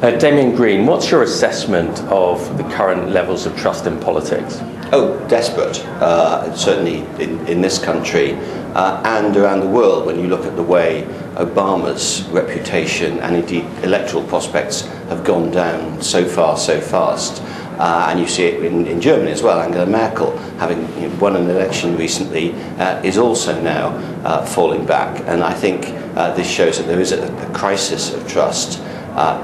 Damian Green, what's your assessment of the current levels of trust in politics? Oh, desperate, certainly in this country and around the world. When you look at the way Obama's reputation and indeed electoral prospects have gone down so far, so fast. And you see it in Germany as well. Angela Merkel, having won an election recently, is also now falling back. And I think this shows that there is a crisis of trust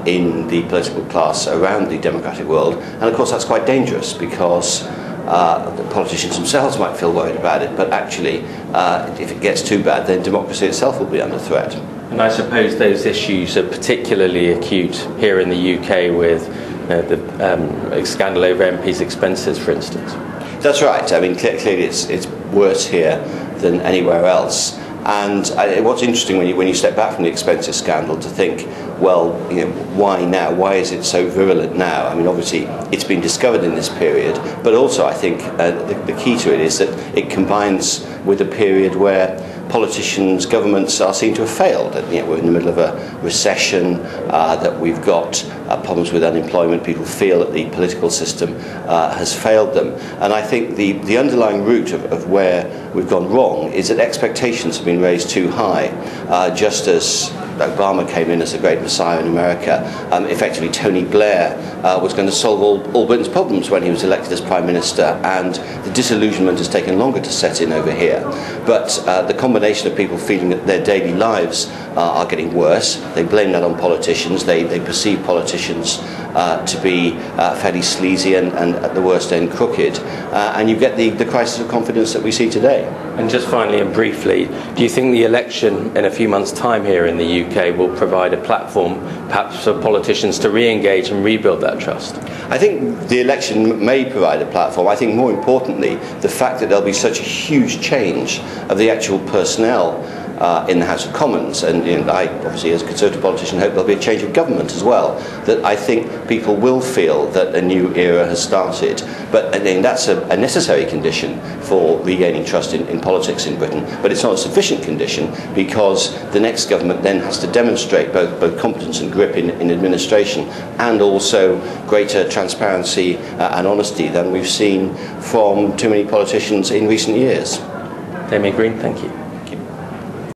in the political class around the democratic world. And of course that's quite dangerous, because the politicians themselves might feel worried about it, but actually if it gets too bad, then democracy itself will be under threat. And I suppose those issues are particularly acute here in the UK with the scandal over MPs' expenses, for instance. That's right. I mean, clearly it's worse here than anywhere else. And what's interesting when you step back from the expenses scandal to think, well, why now? Why is it so virulent now? I mean, obviously it's been discovered in this period, but also I think the key to it is that it combines with a period where politicians, governments are seen to have failed. We're in the middle of a recession, that we've got problems with unemployment. People feel that the political system has failed them. And I think the underlying root of where we've gone wrong is that expectations have been raised too high. Just as Obama came in as a great messiah in America, effectively Tony Blair was going to solve all Britain's problems when he was elected as Prime Minister, and the disillusionment has taken longer to set in over here. But the combination of people feeling that their daily lives are getting worse, they blame that on politicians, they perceive politicians to be fairly sleazy and at the worst end crooked, and you get the crisis of confidence that we see today. And just finally and briefly, do you think the election in a few months' time here in the UK will provide a platform perhaps for politicians to re-engage and rebuild that trust? I think the election may provide a platform. I think more importantly, the fact that there'll be such a huge change of the actual personnel in the House of Commons, and I obviously as a Conservative politician hope there'll be a change of government as well, that I think people will feel that a new era has started. But I think that's a necessary condition for regaining trust in politics in Britain, but it's not a sufficient condition, because the next government then has to demonstrate both competence and grip in administration, and also greater transparency and honesty than we've seen from too many politicians in recent years. Damian Green, thank you.